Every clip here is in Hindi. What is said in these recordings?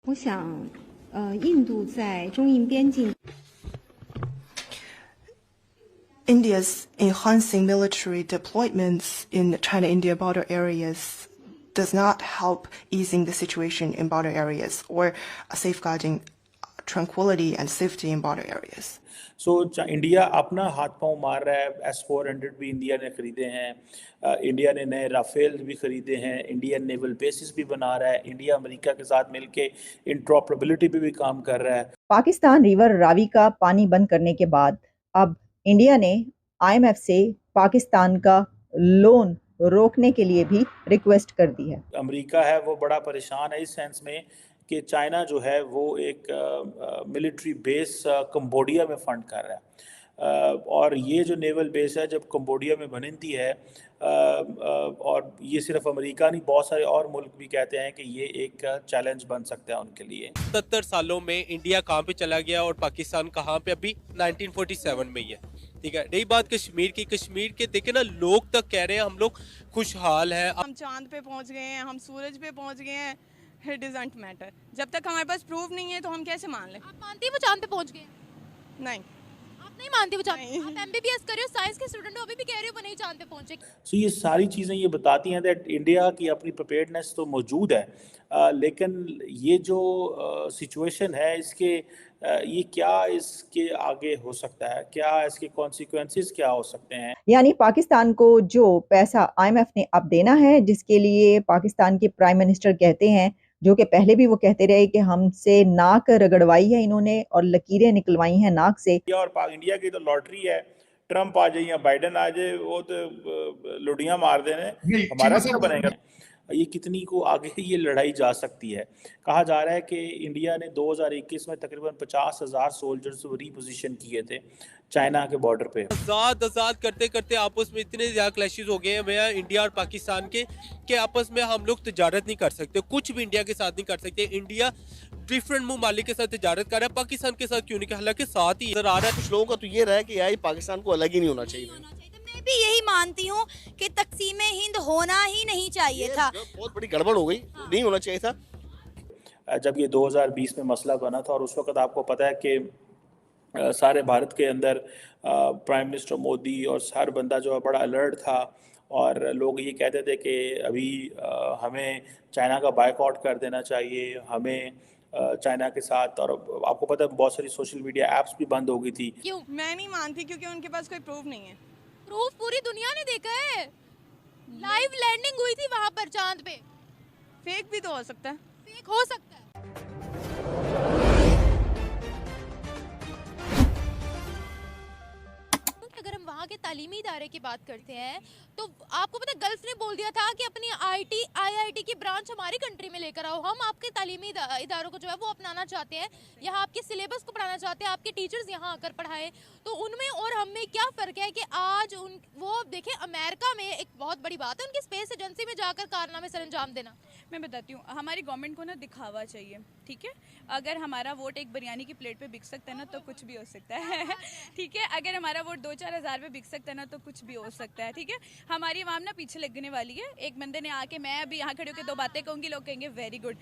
我想，印度在中印边境 India's enhancing military deployments in China-India border areas does not help easing the situation in border areas or safeguarding tranquility and safety in border areas. India अपना हाथ पांव मार रहा है। S-400 भी इंडिया ने खरीदे हैं, इंडिया ने नए राफेल भी खरीदे हैं, इंडियन नेवल बेसिस भी बना रहा है, इंडिया अमेरिका के साथ मिलके इंटरऑपरेबिलिटी पे भी काम कर रहा है। पाकिस्तान रिवर रावी का पानी बंद करने के बाद अब इंडिया ने IMF से पाकिस्तान का लोन रोकने के लिए भी रिक्वेस्ट कर दी है। अमेरिका है वो बड़ा परेशान है इस सेंस में कि चाइना जो है वो एक मिलिट्री बेस कंबोडिया में फंड कर रहा है, और ये जो नेवल बेस है जब कंबोडिया में बनती है, और ये सिर्फ अमेरिका नहीं, बहुत सारे और मुल्क भी कहते हैं कि ये एक चैलेंज बन सकता है उनके लिए। 70 सालों में इंडिया कहाँ पे चला गया और पाकिस्तान कहाँ पे अभी 1947 में ही है। ठीक है, रही बात कश्मीर की, कश्मीर के देखे ना लोग तक कह रहे हैं हम लोग खुशहाल हैं, हम चांद पे पहुंच गए हैं, हम सूरज पे पहुंच गए हैं, इट डजंट मैटर। जब तक हमारे पास प्रूफ नहीं है तो हम कैसे मान लें? आप मानती वो चांद पे पहुंच गए? नहीं, आप नहीं मानती वो चांद? आप MBBS कर रहे हो, साइंस के स्टूडेंट हो, अभी भी कह रहे हो वो नहीं चांद पे पहुंचे। सो ये सारी चीज़ें ये बताती हैं दैट इंडिया की अपनी प्रिपेयर्डनेस तो मौजूद है, लेकिन ये जो सिचुएशन है इसके ये क्या इसके आगे हो सकता है, क्या इसके कॉन्सिक्वेंसेस क्या हो सकते हैं। यानी पाकिस्तान को जो पैसा IMF ने अब देना है, जिसके लिए पाकिस्तान के प्राइम मिनिस्टर कहते हैं, जो कि पहले भी वो कहते रहे कि हमसे नाक रगड़वाई है इन्होंने और लकीरें निकलवाई हैं नाक से। और इंडिया की तो लॉटरी है, ट्रंप आ जाए या बाइडेन आ जाए वो तो लुडियां मार देने, हमारा क्या बनेगा। ये कितनी को आगे ये लड़ाई जा सकती है। कहा जा रहा है कि इंडिया ने 2021 में तकरीबन 50,000 सोल्जर्स रीपोजिशन किए थे चाइना के बॉर्डर पे। आजाद करते करते आपस में इतने ज्यादा क्लैशेस हो गए हैं भैया इंडिया और पाकिस्तान के कि आपस में हम लोग तजारत नहीं कर सकते, कुछ भी इंडिया के साथ नहीं कर सकते। इंडिया डिफरेंट ममालिक के साथ तजारत कर रहा है, पाकिस्तान के साथ क्यों नहीं, हालांकि साथ ही नजर आ रहा है। कुछ लोगों का तो ये रहा है कि यार पाकिस्तान को अलग ही नहीं होना चाहिए। मैं भी यही मानती हूँ कि तकसीम हिंद होना ही नहीं चाहिए था। बहुत बड़ी गड़बड़ हो गई, नहीं होना चाहिए था। जब ये 2020 में मसला बना था और उस वक्त आपको पता है कि सारे भारत के अंदर प्राइम मिनिस्टर मोदी और हर बंदा जो है बड़ा अलर्ट था, और लोग ये कहते थे कि अभी हमें चाइना का बायकॉट कर देना चाहिए, हमें चाइना के साथ। और आपको पता है बहुत सारी सोशल मीडिया ऐप्स भी बंद हो गई थी। क्यों? मैं नहीं मानती क्योंकि उनके पास कोई प्रूफ नहीं है। प्रूफ पूरी दुनिया ने देखा है, लाइव लैंडिंग हुई थी वहां पर चांद पे। फेक भी तो हो सकता है। फेक हो सकता है। अगर हम वहाँ के तालीमी इदारे की बात करते हैं तो आपको पता है गल्फ ने बोल दिया था कि अपनी IIT की ब्रांच हमारी कंट्री में लेकर आओ। हम आपके तालीमी इदारों को जो है वो अपनाना चाहते हैं, यहाँ आपके सिलेबस को पढ़ाना चाहते हैं, आपके टीचर्स यहाँ आकर पढ़ाएं। तो उनमें और हम में क्या फ़र्क है कि आज वो देखें अमेरिका में एक बहुत बड़ी बात है उनकी स्पेस एजेंसी में जाकर कारनामे सरंजाम देना। मैं बताती हूँ, हमारी गवर्नमेंट को ना दिखावा चाहिए, ठीक है। अगर हमारा वोट एक बिरयानी की प्लेट पे बिक सकता है ना तो कुछ भी हो सकता है ठीक है। अगर हमारा वोट 2-4 हज़ार पे बिक सकता है ना तो कुछ भी हो सकता है, ठीक है। हमारी आवाम ना पीछे लगने वाली है। एक बंदे ने आके, मैं अभी यहाँ खड़े होकर 2 बातें कहूँगी, लोग कहेंगे वेरी गुड।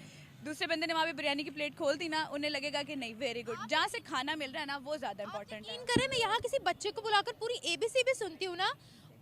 दूसरे बंदे ने वहाँ पे बिरयानी की प्लेट खोल दी ना, उन्हें लगेगा कि नहीं वेरी गुड। जहाँ से खाना मिल रहा है ना वो ज़्यादा इंपॉर्टेंट है। करें मैं यहाँ किसी बच्चे को बुलाकर पूरी ABC भी सुनती हूँ ना,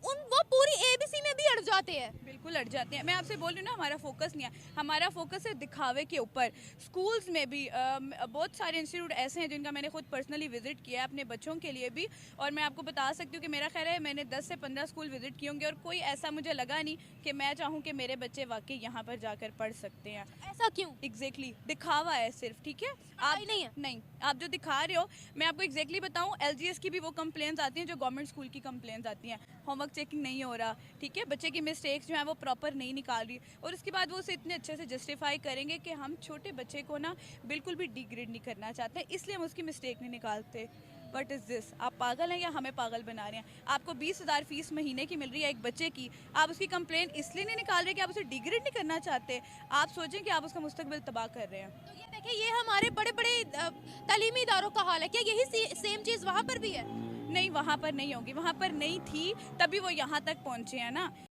वो पूरी ABC में भी अड़ जाते हैं। बिल्कुल अड़ जाते हैं। मैं आपसे बोल रही हूँ ना, हमारा फोकस नहीं है, हमारा फोकस है दिखावे के ऊपर। स्कूल्स में भी बहुत सारे इंस्टीट्यूट ऐसे हैं जिनका मैंने खुद पर्सनली विजिट किया है अपने बच्चों के लिए भी, और मैं आपको बता सकती हूँ कि मेरा ख्याल है मैंने 10 से 15 स्कूल विजिट किए होंगे और कोई ऐसा मुझे लगा नहीं कि मैं चाहूँ कि मेरे बच्चे वाकई यहाँ पर जाकर पढ़ सकते हैं। ऐसा क्यों? एग्जैक्टली दिखावा है सिर्फ, ठीक है। आप नहीं आप जो दिखा रहे हो, मैं आपको एग्जैक्टली बताऊँ, LGS की भी वो कंप्लेंट्स आती हैं जो गवर्नमेंट स्कूल की कंप्लेंट्स आती हैं। होमवर्क चेकिंग नहीं हो रहा, ठीक है, बच्चे की मिस्टेक्स जो है वो प्रॉपर नहीं निकाल रही, और उसके बाद वो उसे इतने अच्छे से जस्टिफाई करेंगे कि हम छोटे बच्चे को ना बिल्कुल भी डिग्रेड नहीं करना चाहते, इसलिए हम उसकी मिस्टेक नहीं निकालते। What is this? आप पागल हैं या हमें पागल बना रहे हैं? आपको 20,000 फीस महीने की मिल रही है एक बच्चे की, आप उसकी कंप्लेंट इसलिए नहीं निकाल रहे कि आप उसे डिग्रेड नहीं करना चाहते, आप सोचें कि आप उसका मुस्तकबिल तबाह कर रहे हैं। तो ये देखिए, ये हमारे बड़े बड़े तालीमी इदारों का हाल है। क्या यही सेम चीज़ वहाँ पर भी है? नहीं, वहाँ पर नहीं होगी, वहाँ पर नहीं थी तभी वो यहाँ तक पहुँचे हैं ना।